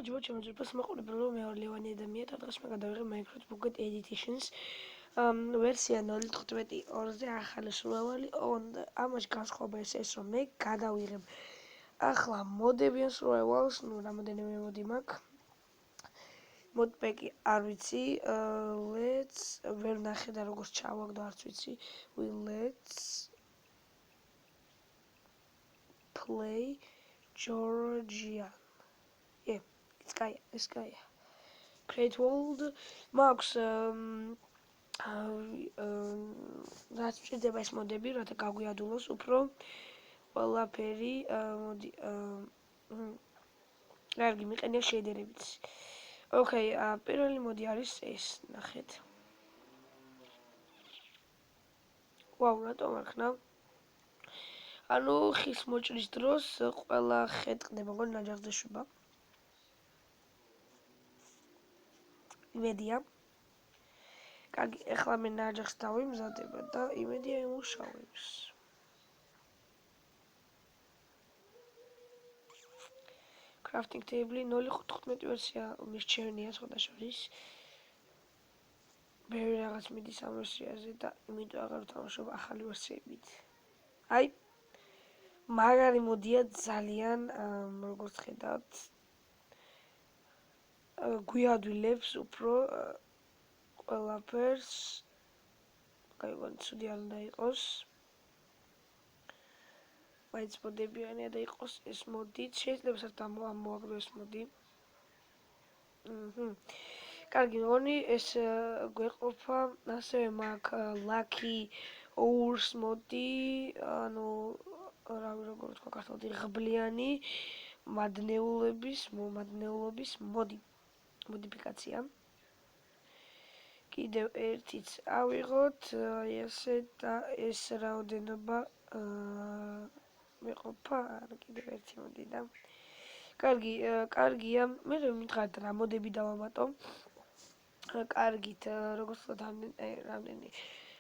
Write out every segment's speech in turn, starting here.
გამარჯობა, ჩემო ძვირფას მაყურებელო, მე ვარ ლევანი ადამიანი და დღეს მე გადავიღე Minecraft Pocket Editions ვერსია 0.15.2-ზე ახალი სურველი. ამაში განსხვავება ეს რომ მე გადავიღებ ახლა მოდები ან სურველს, რამოდენიმე მოდი მაქვს. მოდპეკი არ ვიცი, let's ვერ ნახე და როგორც ჩავაგდო არც ვიცი. Let's play Georgian. Yeah, it's Gaia. Create world max რაც შეიძლება ეს მოდები, რათა გაგვიადულოს უფრო ყველაფერი, მოდი კარგი, მიყენია შეიდერებით. Okay, პირველი მოდი არის ეს, ნახეთ. ვაუ, რატომ არ ხნა? ანუ ხის მოჭრის დროს ყველა ხე ტყდება, გონი ნაჯახზე შვება. იმედია. კარგი, ეხლა მე ნაჯახს დავიმზადება და იმედია იმუშავებს. Crafting table 0.15 ვერსია მისჩევნია სხვადასხვის. ბევრი რაღაც მიდის ამ ვერსიაზე და იმიტომ აღარ ვთამაშობ ახალი ვერსიებით. აი, მაგარი მოდია ძალიან, როგორც ხედავთ, გვიადვილებს უფრო ყველაფერს. გაიგონი, ცუდი არ უნდა იყოს. მაინც მოდებიანია და იყოს ეს მოდით. შეიძლება საერთოდ ამოაგდო ეს მოდი. კარგი, მგონი ეს გვეყოფა, ასევე მაქვს Lucky Hours მოდი, ანუ როგორ თქვა ქართულად, ღბლიანი მადნეულობის მოდი. მოდიფიკაცია. კიდევ ერთიც ავიღოთ, ესე და ეს რაოდენობა მეყოფა, კიდევ ერთი მოდი და კარგია, მე მითხარით რა მოდები დავამატო. კარგით, როგორც რამდენი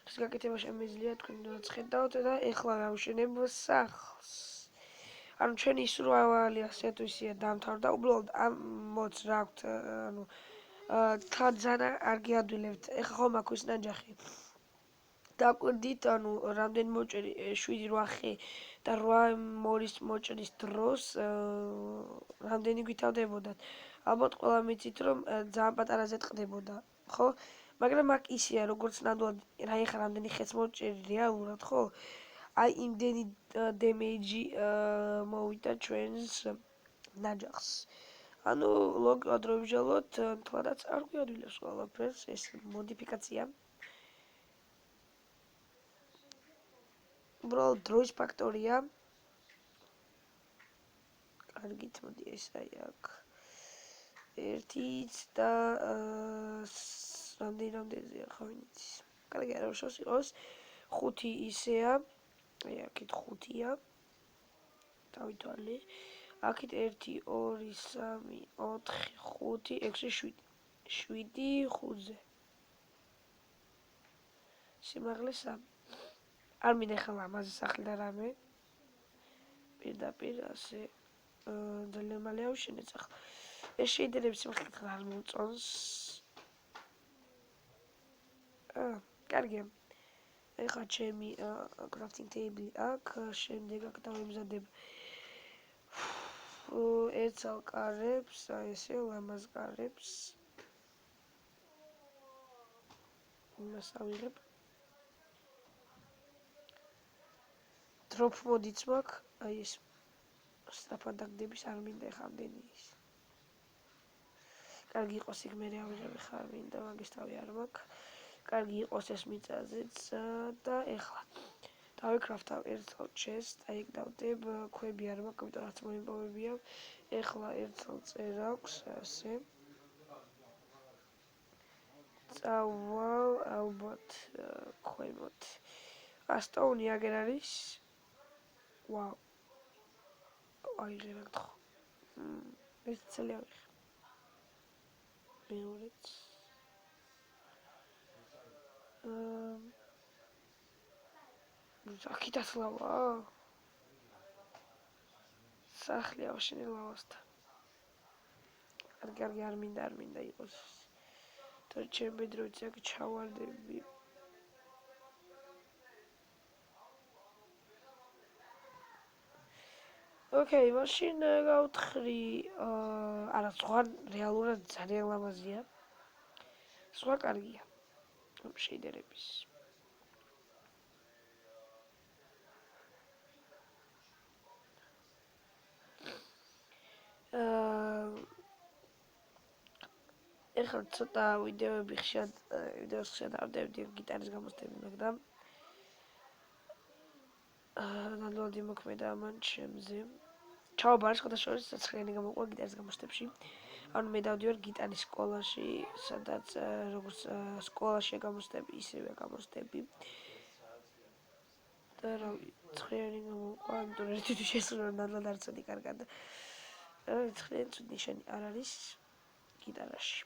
ხის გაკეთება შემიძლია თქვენ რაც ხედავთ და ეხლა გავშენებ სახლს. ანუ ჩვენი სურველი ასე თუ ისეა დამთავრდა, უბრალოდ ამ მოდს რა აქვთ, ანუ თან ძალიან არ გიადვილებთ. ეხლა ხომ აქვს ის ნაჯახი. დაკვირდით, ანუ რამდენი მოჭერი 7-8 ხე და 8 მორის მოჭრის დროს რამდენი გვითავდებოდათ. ალბათ ყველა მიცით რომ ძალიან პატარაზე ტყდებოდა, ხო? მაგრამ აქ ისეა, როგორც ნამდვილად რა ეხლა რამდენი ხეც მოჭერი რეალურად, ხო? აი იმდენი დემეიჯი მოვიდა ჩვენს ნაჯახს. ანუ ლოგიკად რო ვიჟალოთ, თვალაც არ გვიადვილებს ყველაფერს, ეს მოდიფიკაცია. უბრალოდ დროის ფაქტორია. კარგით, მოდი ეს აი აქ. ერთიც და რამდენზეა ხო ვიცი. კარგი, არა უშავს იყოს. 5 ისეა. აი აქეთ 5-ია. დავითვალე. აქეთ 1 2 3 4 5 6 7 5-ზე. სიმაღლე 3. არ მინდა ხლა ამაზე სახლი და რამე. პირდაპირ ასე ძალიან მალე ავშენეთ ახლა. ეს შეიდერების სიმხლით არ მომწონს. კარგია. ეხლა ჩემი crafting table აქ, შემდეგ აქ დავემზადებ ერთსალ კარებს, აი ესე ლამაზ კარებს. იმას ავიღებ. Drop მოდიც მაქვს, აი ეს სწრაფად დაგდების არ მინდა ეხლა ამდენი ის. კარგი იყოს იქ მე ავიღებ ხა არ მინდა მაგის თავი არ მაქვს. კარგი იყოს ეს მიწაზეც და ეხლა დავიკრაფტავ ერთსალ chest, აი ეგ დავდებ, ქვები არ მაქვს, იმიტომ რაც მოიპოვებია. ეხლა ერთსალ წერ აქვს, ასე. წავალ ალბათ ქვემოთ. სტოუნი აგერ არის. ვაუ. აი რა გთხოვ. ეს წელი ავიღე. მეორეც. აქეთ ასლავა. სახლი ავშენე ლავასთან. კარგი, არ მინდა იყოს. და ჩემი დროიც აქ ჩავარდები. ოკეი, მაშინ გავთხრი, არა, სხვა რეალურად ძალიან ლამაზია. სხვა კარგია. შეიდერების. ეხლა ცოტა ვიდეოები ხშირად ავდევდი გიტარის გამოსდები, მაგრამ ნამდვილად იმოქმედა ამან ჩემზე. ჩავაბარე სხვადასხვა საცხიანი გამოყვა გიტარის გამოსდებში. ანუ მე დავდივარ გიტარის სკოლაში, სადაც როგორც სკოლაშია გამოსდები, ისევე გამოსდები. და რავი, ცხიანი გამოყვა, იმიტომ რომ თვითონ შესრულება ნამდვილად არ ცოდი კარგად. ცხიანი ცუდი ნიშანი არ არის გიტარაში.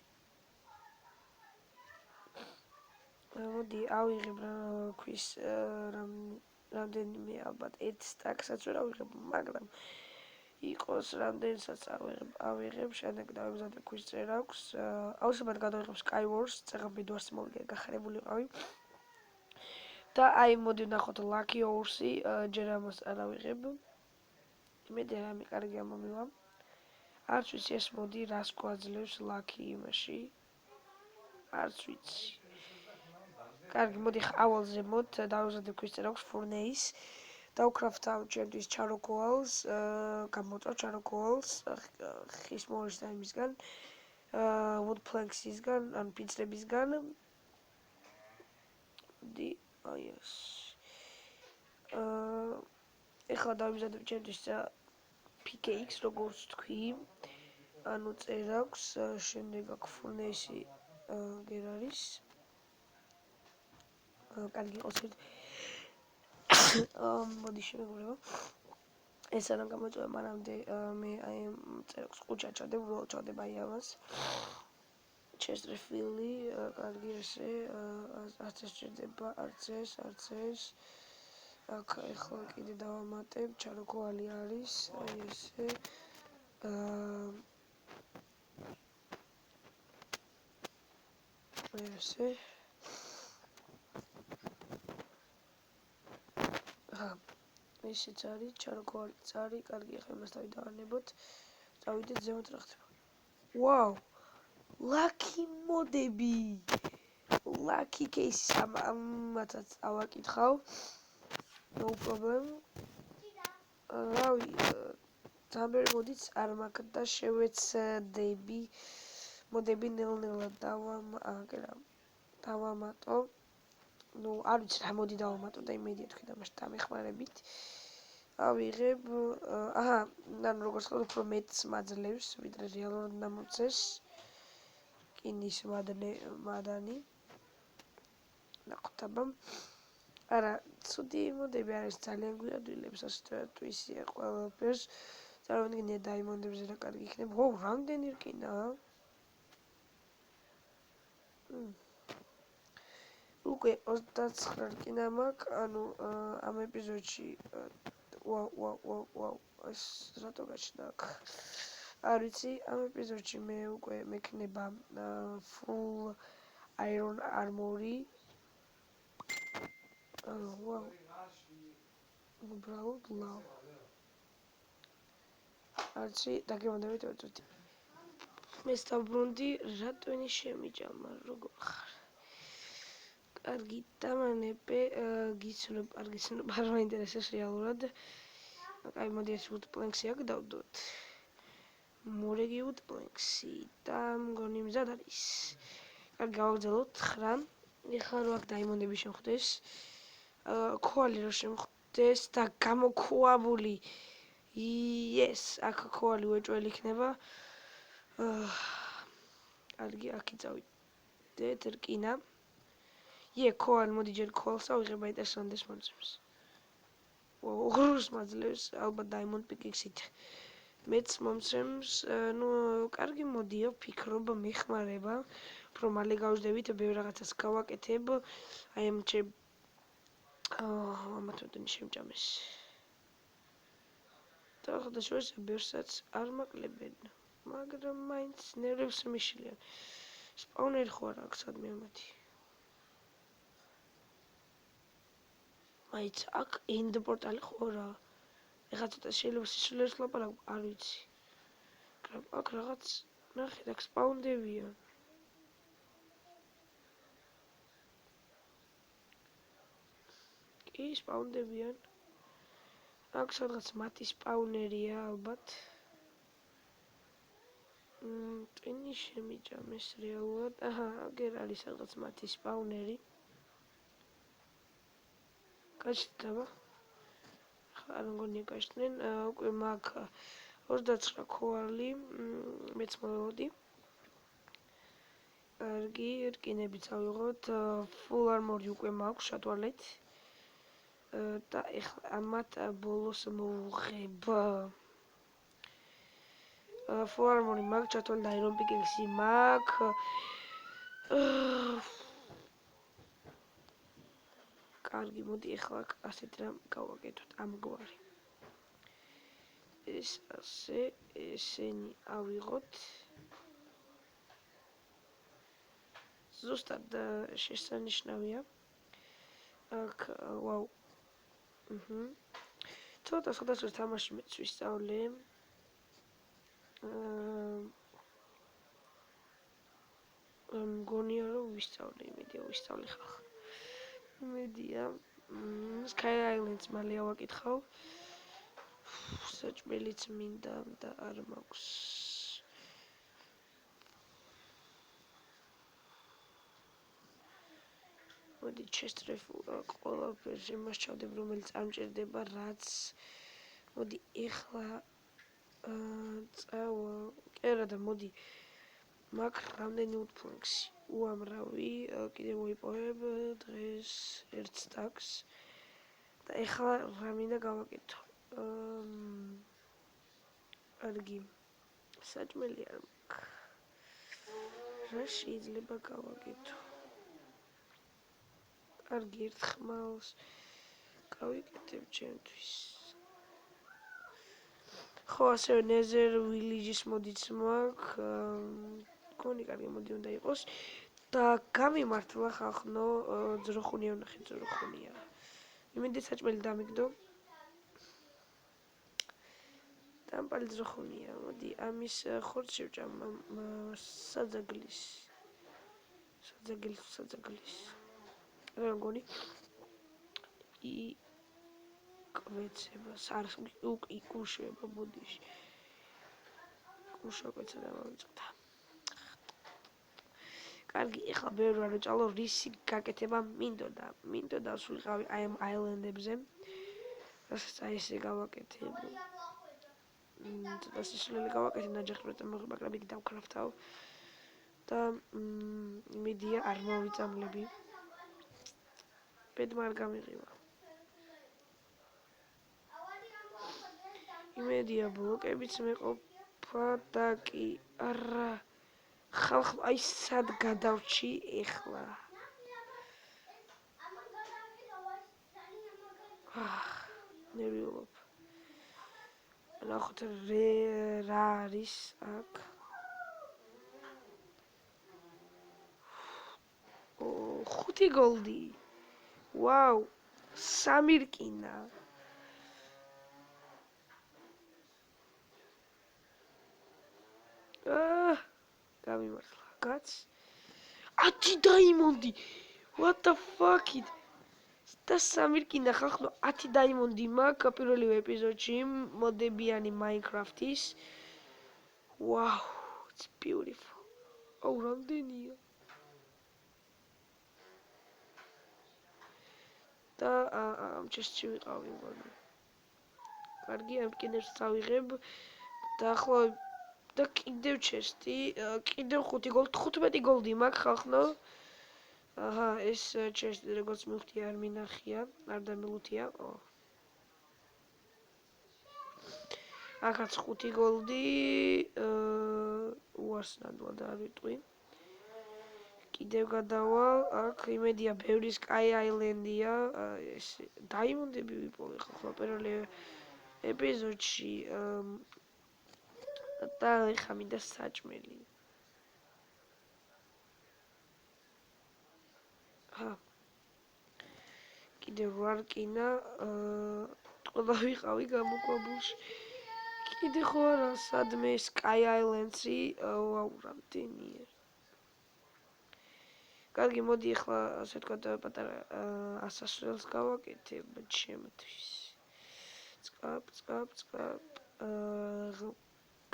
მოდი ავიღებ ქვის რამდენიმე ალბათ ერთ სტაკსაც ვერ ავიღებ, მაგრამ იყოს რამდენსაც ავიღებ, შემდეგ დავემზადებ ქვის წერაქვს. აუცილებლად გადავიღებ Skywars, წეგამბი დუარს მოვიგე, გახარებული ვიყავი. და აი მოდი ვნახოთ Lucky Horse-ი, ჯერ ამას არ ავიღებ. იმედი რამე კარგი ამომივა. არც ვიცი ეს მოდი რას გვაძლევს Lucky იმაში. არც ვიცი. კარგი, მოდი ავალ ზემოთ დავემზადებ ქვის წერაქვს Furnace. დავკრაფთავ ჩემთვის charcoals, გამოწვავ charcoals, ხის მოვიშ და იმისგან, wood planks-ისგან, ან ფიცრებისგან. აი ეს. ეხლა დავიმზადებ ჩემთვის pickaxe, როგორც თქვი, ანუ წერაქვს, შემდეგ აქ Furnace-ი გერ არის. კარგი იყოს ერთ. მოდი შემეგობრებო. ეს არ გამოწვევა, მანამდე მე აი წერაქვს ყუჩა ჩადებ, უბრალოდ ჩავდებ აი ამას. Chesterfield-ი, კარგი ესე, არც ეს ჭირდება, არც ეს. აქ ეხლა კიდე დავამატებ, ჩაროქოალი არის, აი ესე. ესე. ისიც არის, ჩაროქოალიც არის, კარგი, ახლა იმას დავიდავანებოთ. წავიდეთ ზემოთ რა ხდება. ვაუ! Lucky მოდები! Lucky case ამათაც ავაკითხავ. No problem. რავი, ძამბერი მოდიც არ მაქვს და შევეცდები. მოდები ნელ-ნელა დავამატო. ნუ არ ვიცი რა მოდი დავამატო და იმედია თქვენ ამაში დამეხმარებით. ავიღებ, ანუ როგორც ხარ უფრო მეტს მაძლევს, ვიდრე რეალურად დამოცეს. კინის მადანი. ნახოთ აბა. არა, ცუდი მოდები არის, ძალიან გვიადვილებს ასე თუ ისეა ყველაფერს. წარმოვიდგინე დაიმონდებზე რა კარგი იქნება. ო, რამდენი რკინა? უკვე 29 რკინა მაქვს, ანუ ამ ეპიზოდში ვაუ, ეს რატო გაჩნდა აქ? არ ვიცი, ამ ეპიზოდში მე უკვე მექნება full iron armor-ი. ვაუ. უბრალოდ ლავ. არცი დაგემონდებით ვეწოდი. მე სტაბრუნდი, რატვენი შემიჭამა, როგორ ხარ? კარგი, დამანებე, გიცნობ, არ გიცნობ, არ მაინტერესებს რეალურად. აი, მოდი ეს wood planks-ი აქ დავდოთ. მორეგი wood planks-ი და მგონი მზად არის. კარგი, გავაგზავნოთ 9. ეხლა რო აქ დაიმონდები შემხვდეს. ქოალი რო შემხვდეს და გამოქვაბული. Yes, აქ ქოალი უეჭველი იქნება. კარგი, აქ იწავიდეთ რკინა. ქოალი, მოდი ჯერ ქოალს ავიღებ, აინტერესონდეს მომწევს. ოღრუს მაძლევს, ალბათ diamond pickaxe-ით. მეც მომწევს, ნუ კარგი მოდიო, ფიქრობ, მეხმარება. უფრო მალე გავждებით, ბევრ რაღაცას გავაკეთებ. აი ამ ამათოდენ შემჭამეს. და ხოდა შორის ბევრსაც არ მაკლებენ. მაგრამ მაინც ნერვებს მიშლიან. სპაუნერი ხო არა აქ სადმე ამათი. მაინც აქ end პორტალი ხო რა. ეხლა ცოტა შეიძლება სისულელს ლაპარაკ, არ ვიცი. მაგრამ აქ რაღაც ნახეთ, აქ სპაუნდებიან. კი, სპაუნდებიან. აქ სადღაც მათი სპაუნერია ალბათ. ტვინი შემიჭამეს რეალურად. აჰა, აგერ არის სადღაც მათი სპაუნერი. გაჩნდა აბა. არ მგონია გაჩნდნენ. უკვე მაგ 29 ქოალი მეც მოვედი. კარგი, რკინები წავიღოთ. full armor-ი უკვე მაქვს შატვალეთ. და ეხლა ამათ ბოლოს მოვუღებ. full armor-ი მაქვს, ჩათვალე და iron pickaxe-ი მაქვს. კარგი, მოდი ეხლა ასეთ რამ გავაკეთოთ ამგვარი. ეს ასე, ესენი ავიღოთ. ზუსტად შესანიშნავია. აქ ვაუ. ცოტა სხვადასხვა თამაში მეც ვისწავლე. მგონია რომ ვისწავლე, იმედია ვისწავლე ხალხ. იმედია. Sky Islands მალე ავაკითხავ. საჭმელიც მინდა და არ მაქვს. მოდი ჩესტრეფურა ყველაფერს იმას ჩავდებ, რომელიც ამჭირდება, რაც მოდი ეხლა წავა. კერა და მოდი მაგ რამდენი უთფლანქსი უამრავი კიდე მოიპოვებ დღეს ერთ სტაკს და ეხლა რა მინდა გავაკეთო. კარგი. საჭმელი არ მაქვს. რა შეიძლება გავაკეთო? კარგი, ერთ ხმალს გავიკეთებ ჩემთვის. ხო, ასევე Nether Village-ის მოდიც მაქვს. გონი კარგი მოდი უნდა იყოს. და გამიმართლა ხახნო, ძროხუნია ვნახე, ძროხუნია. იმედი საჭმელი დამიგდო. დამპალი ძროხუნია. მოდი ამის ხორცს შევჭამ საძაგლის. საძაგლის. რა გონი? კვეცებას არ იკუშება ბუდიში. კუშაკეცა დამავიწყდა. კარგი, ეხლა ბევრი რა ვეჭალო, რისი გაკეთება მინდოდა სულიყავი აი ამ აილენდებზე. რასაც აი ესე გავაკეთებ. და სისულელი გავაკეთე ნაჯახი რომ მოგება, მაგრამ იქ დავკრაფტავ. და იმედია არ მოვიწამლები. ბედმა არ გამიღივა. იმედია ბლოკებიც მეყოფა და კი არა ხალხ აი სად გადავრჩი ეხლა. ნერვიულობ. ნახოთ რა არის აქ. 5 გოლდი. ვაუ, 3 რკინა. გამიმართლა. კაც. 10 დაიმონდი. What the fuck it? და 3 რკინა ხახნო 10 დაიმონდი მაქვს პირველივე ეპიზოდში მოდებიანი Minecraft-ის. Wow, it's beautiful. რამდენია? და ამ ჩესტში ვიყავი მგონი. კარგი, ამ რკინებს წავიღებ და ახლა და კიდევ ჩესტი, კიდევ 5 გოლდი, 15 გოლდი მაქვს ხახნო. აჰა, ეს ჩესტი როგორც მივხვდი არ მინახია, არ დამილუთია. აქაც 5 გოლდი, უარს ნამდვილად არ ვიტყვი. კიდევ გადავალ, აქ იმედია ბევრი Sky Island-ია, ეს დაიმონდები ვიპოვე ხახლა პირველ ეპიზოდში. და ეხა მინდა საჭმელი. კიდევ რა რკინა ყველა ვიყავი გამოყვაბულში. კიდე ხო არა სადმე Sky Islands-ი ვაურავდენია. კარგი, მოდი ახლა ასე ვთქვათ პატარა ასასვლელს გავაკეთებ ჩემთვის. წკაპ.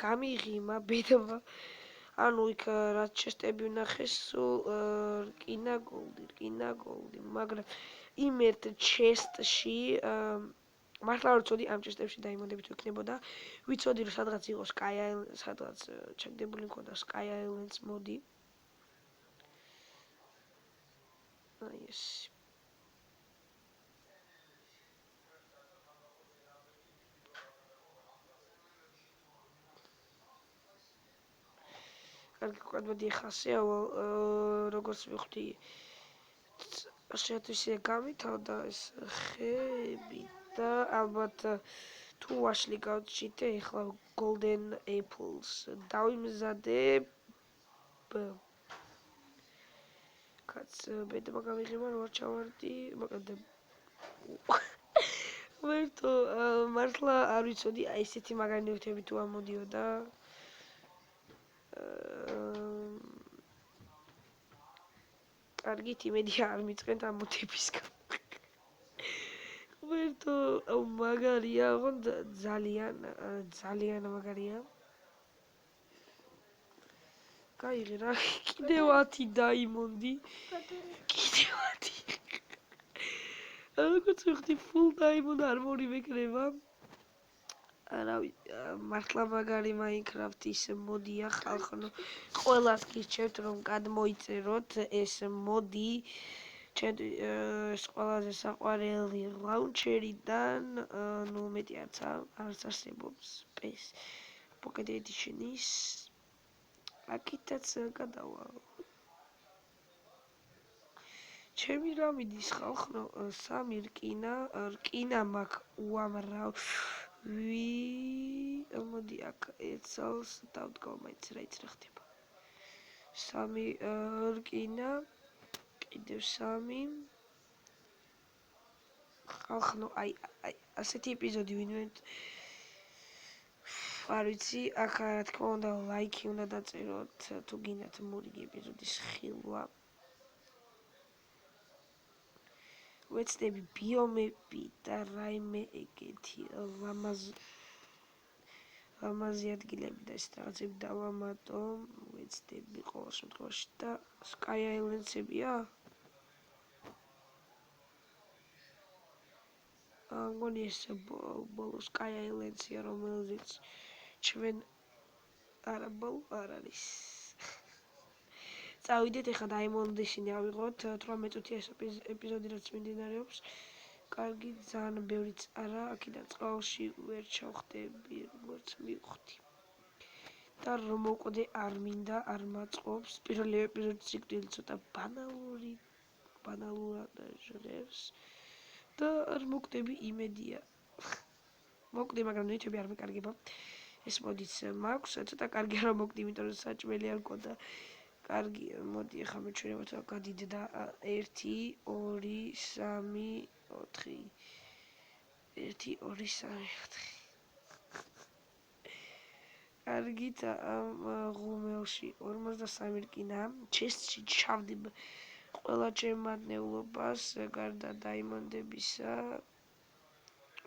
გამიღიმა ბედმა. ანუ იქ რაც ჩესტები ვნახეს, სულ რკინა გოლდი, მაგრამ იმ ერთ ჩესტში მართლა არ ვიცოდი ამ ჩესტებში დაიმონდებით თუ იქნებოდა. ვიცოდი რომ სადღაც იყო Sky Island, სადღაც ჩაგდებული მქონდა Sky Islands მოდი. აი ეს. კარგი, მოდი ახლა ასე როგორც ვიხდი შეათვისე გამითავდა ეს ხეები და ალბათ თუ ვაშლი გავჭიდე ახლა golden apples დავიმზადებ კაც ბედმა გამიღიმა რომ არ ჩავარდი მაგადე ვერთო მართლა არ ვიცოდი აი ესეთი მაგარი ნივთები თუ ამოდიოდა კარგით იმედი არ მიწყენთ ამ მოტების გამო ვერთო მაგარია ხო ძალიან მაგარია გაიღე რა კიდევ 10 დაიმონდი კიდევ 10 როგორც ვიხდი full diamond armor-ი მეკრება არავი მართლა მაგარი Minecraft-ის მოდია ხალხო ყველას გირჩევთ რომ გადმოიწეროთ ეს მოდი ჩემთვის ყველაზე საყვარელი launcher-იდან ნუ მეტი არც არსებობს Pocket Edition-ის აკითაც გადავა ჩემი რა მიდის ხალხო სამი რკინა მაქვს უამრავი მოდი აქ ეცალს დავდგავ მაინც რა ხდება სამი რკინა კიდევ სამი ხალხო აი ასეთი ეპიზოდი ვინმე არ ვიცი აქ რა თქმა უნდა ლაიქი უნდა დაწეროთ თუ გინდათ მორიგი ეპიზოდის ხილვა ვეცდები ბიომები და რაიმე ეგეთი ლამაზი ადგილები და ეს რაღაცები დავამატო ვეცდები ყოველ შემთხვევაში და Sky Islands-ებია მგონი ეს ბოლო Sky Islands-ია რომელზეც ჩვენ არა ბოლო არ არის წავიდეთ ახლა დაიმონდიშინი ავიღოთ 18 წუთი ეს ეპიზოდი რაც მიმდინარეობს კარგი ძალიან ბევრიც არა აქედან წყალში ვერ ჩავხდები როგორც მივხვდი და რომ მოვკვდე არ მინდა არ მაწყობს პირველი ეპიზოდის სიკვდილი ცოტა ბანალურად ჟღერს და არ მოვკვდები იმედია მოვკვდი მაგრამ ნივთები არ მეკარგება ეს მოდიც მაქვს ცოტა კარგი არ მოვკვდი იმიტომ რომ საჭმელი არ მქონდა კარგი მოდი ახლა მეჩვენებოთ რა გადიდდა 1 2 3 4 1 2 3 კარგით ამ ღუმელში 53 რკინა ჩესტში ჩავდი ყველა ჩემმადნეულობას გარდა დაიმონდებისა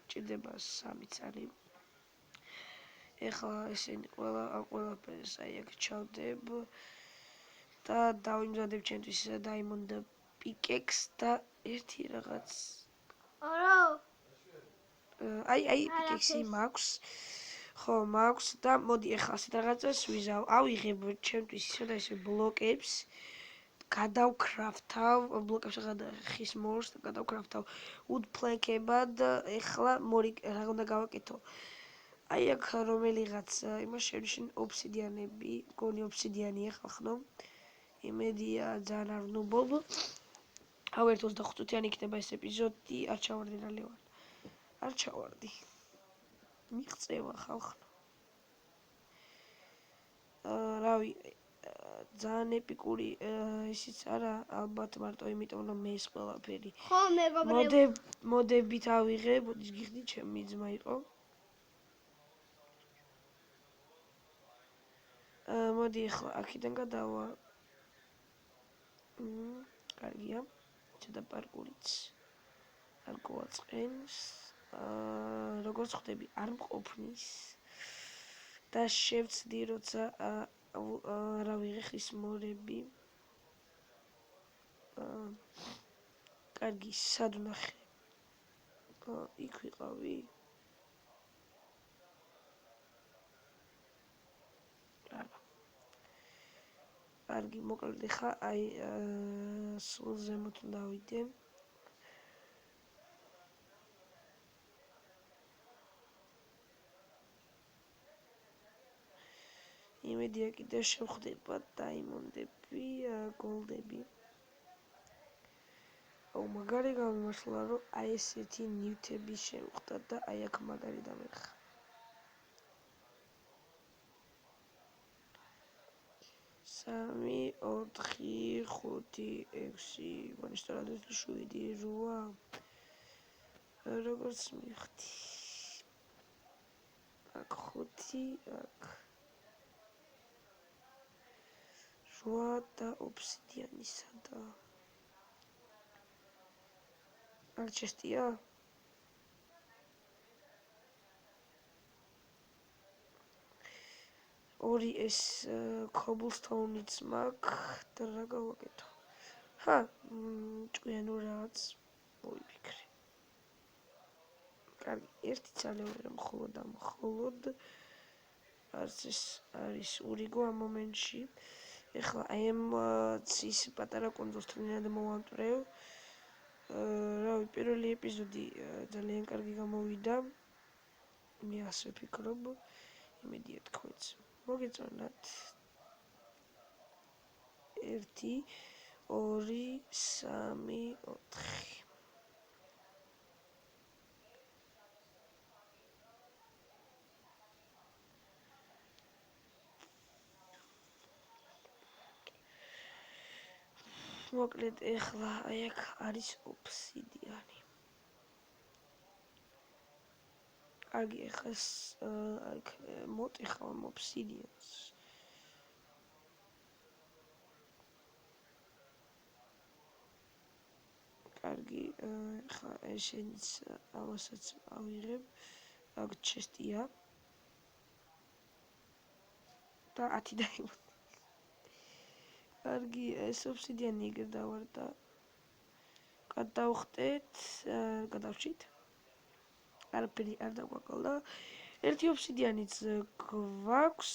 ჭირდება 3 წარი ეხლა ესენი ყველაფერს აი აქ ჩავდებ და დავიმზადებ ჩემთვის Diamond Pickaxe და ერთი რაღაც აი Pickaxe მაქვს ხო მაქვს და მოდი ახლა ასეთ რაღაცას ვიზავ ავიღებ ჩემთვის ისე და ისე ბლოკებს გადავკრაფთავ ბლოკებს ხის მორს და გადავკრაფთავ wood plank-ებად ახლა რა უნდა გავაკეთო აი აქ რომელიღაც იმას შევნიშნე ობსიდიანები მგონი ობსიდიანია ხალხო იმედია ძალიან არ ვნუბობ აუ 25 წუთიანი იქნება ეს ეპიზოდი არ ჩავარდი რა ლევან არ ჩავარდი მიღწევა ხალხო რავი, ძალიან ეპიკური ისიც არა, ალბათ მარტო იმიტომ რომ მე ეს ყველაფერი. ხო, მეგობრებო. მოდებით ავიღე, მოდი გიხდით, ჩემი ძმა იყო. მოდი ახლა აქედან გადავა. კარგია. ცოტა პარკურიც არ გვაწყენს. როგორც ხვდები, არ მყოფნის და შევცდი, როცა რა ვიღე ხის მორები. კარგი, სად ვნახე? იქ ვიყავი. კარგი, მოკლედ ხა აი სულ ზემოთ დავიდე. იმედია კიდევ შევხვდება დაიმონდები, გოლდები. მაგარი გამიმართლა, რომ აი ესეთი ნივთები შევხვდა და აი აქ მაგარი დამერხა. სამი, 4, 5, 6, მონისტრადეთ 7, 8. როგორც მიხდი. აქ 5, აქ 8 და ოფსიდიანისა და აქ ჩესტია? ორი ეს cobblestone-იც მაქვს და რა გავაკეთო? ჭკვიანურ რაღაც მოვიფიქრე. კარგი, ერთი ძალეური რომ მხოლოდ არც ეს არის ურიგო ამ მომენტში. ეხლა აი ამ ის პატარა კონძულს თლიანად მოვამტვრევ. რავი, პირველი ეპიზოდი ძალიან კარგი გამოვიდა. მე ასე ვფიქრობ. იმედია თქვენც მოგეწონათ. 1, 2, 3, 4. მოკლედ ეხლა აი აქ არის ოფსიდიანი. კარგი, ეხლა აქ მოტიხავ ოფსიდიანს. კარგი, ეხლა ესენიც ამასაც ავიღებ. აქ ჩესტია. და 10 დაიმონდა. კარგი, ეს ოფსიდიანი იგივე დავარდა. გადავხტეთ, გადავშით. არაფერი არ დაგვაკალდა. ერთი ოფსიდიანიც გვაქვს,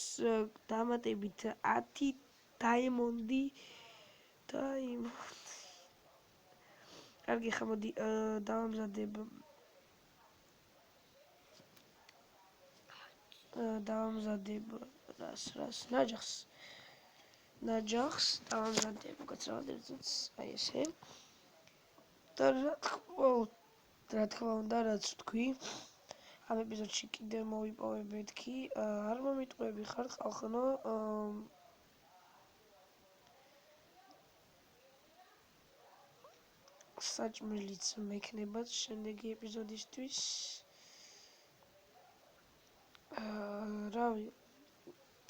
დამატებით 10 დაიმონდი. კარგი, ხა მოდი დავამზადებ რას ნაჯახს დავამზადებ გაცრავადებს აი ესე. და რა თქმა უნდა, რაც თქვი, ამ ეპიზოდში კიდევ მოვიპოვე მეთქი, არ მომიტყვები ხარ ხალხო, საჭმელიც მექნებათ შემდეგი ეპიზოდისთვის. რავი,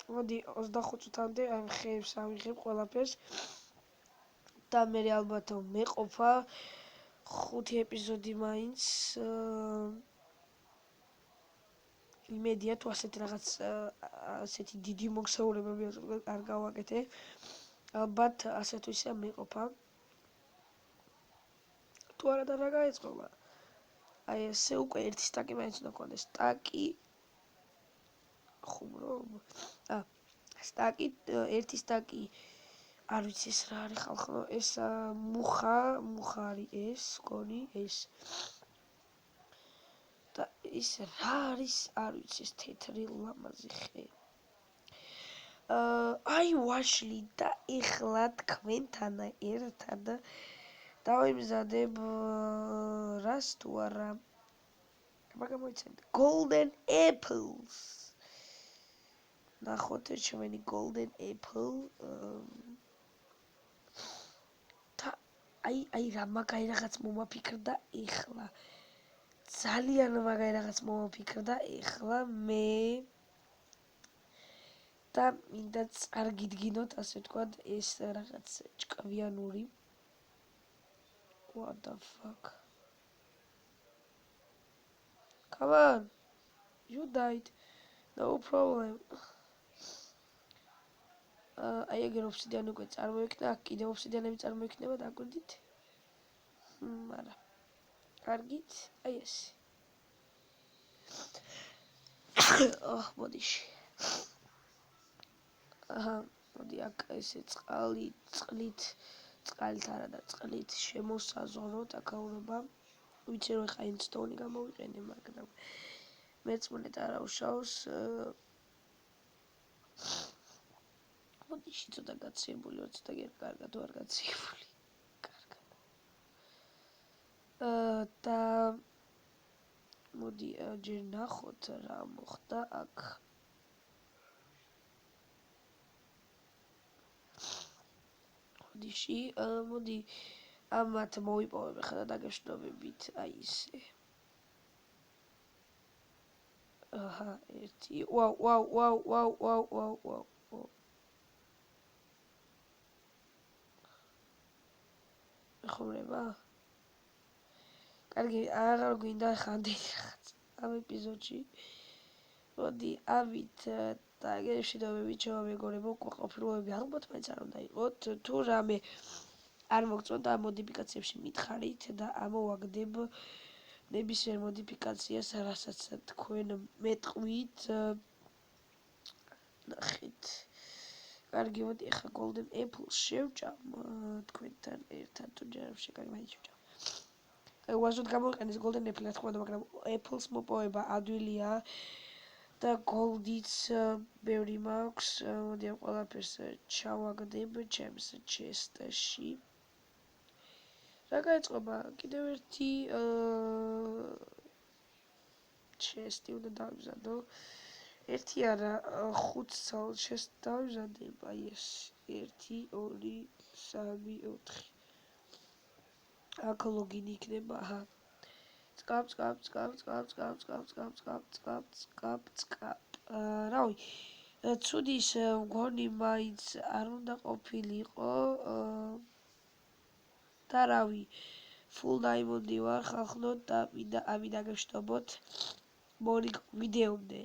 მოდი 25 წუთამდე ამ ხეებს ავიღებ ყველაფერს და მე ალბათ მეყოფა 5 ეპიზოდი მაინც. იმედია თუ ასეთი დიდი მოგზაურებები არ გავაკეთე, ალბათ ასე თუ ისე მეყოფა. თუ არა და რა გაეწყობა? აი ესე უკვე ერთი სტაკი მაინც უნდა გქონდეს. სტაკი ხუმრობ. ერთი სტაკი არ ვიცი ეს რა არის ხალხო, ეს მუხა არის ეს, გონი ეს. და ის რა არის, არ ვიცი, ეს თეთრი ლამაზი ხე. აი ვაშლი და ეხლა თქვენთან ერთად დავიმზადებ რას თუ არა. მაგ გამოიცემთ golden apples. ნახოთ ჩვენი golden apple და აი რა მაგარი რაღაც მომაფიქრდა ეხლა ძალიან მაგარი რაღაც მომაფიქრდა ეხლა მე და მინდა წარგიდგინოთ ასე ვთქვათ ეს რაღაც ჭკვიანური what the fuck come on you died no problem აი ეგ ოფსიდიანი უკვე წარმოიქნა აქ კიდევ ოფსიდიანები წარმოიქნება დაგვირდით არა კარგით აი ეს მოდიში მოდი აქ ესე წყლით არა და წყლით შემოსაზღვროთ აკაურობა ვიცი რომ ხა ინსტონი გამოვიყენე მაგრამ მეც მონეტა არ უშავს მოდიში ცოტა გაციებული ვარ ცოტა კარგად ვარ გაციებული კარგად და მოდი ჯერ ნახოთ რა მოხდა აქ მოდი ამათ მოვიპოვებ ხა და დაგეშნობებით აი ისე ერთი ვაუ ხურება კარგი აღარ გვინდა ხანდელი რაღაც ამ ეპიზოდში მოდი ამით დაგეშნობებით ჩემო მეგობრებო ყოფილობები ალბათ მაინც არ უნდა იყოთ თუ რამე არ მოგწონთ ამ მოდიფიკაციებში მითხარით და ამოვაგდებ ნებისმიერ მოდიფიკაციას რასაც თქვენ მეტყვით ნახეთ კარგი მოდი ახლა golden apple შევჭამ თქვენთან ერთად თუ ჯერ შეკარი მაინც შევჭამ უაზროდ გამოვიყენეს golden apple რა თქმა უნდა მაგრამ apples მოპოვება ადვილია და gold-იც ბევრი მაქვს მოდი ამ ყველაფერს ჩავაგდებ ჩემს chest-ში რა გაეწყობა კიდევ ერთი chest-ი უნდა დავიზადო ერთი არა 5 ცალ chest დავიზადებ აი ეს 1 2 3 4 აქ ლოგინი იქნება აჰა წკაპ რავი ცუდის მგონი მაინც არ უნდა ყოფილიყო და რავი full diamond-ი ვარ ხალხო და მინდა ამი დაგეშტობოთ მორიგ ვიდეომდე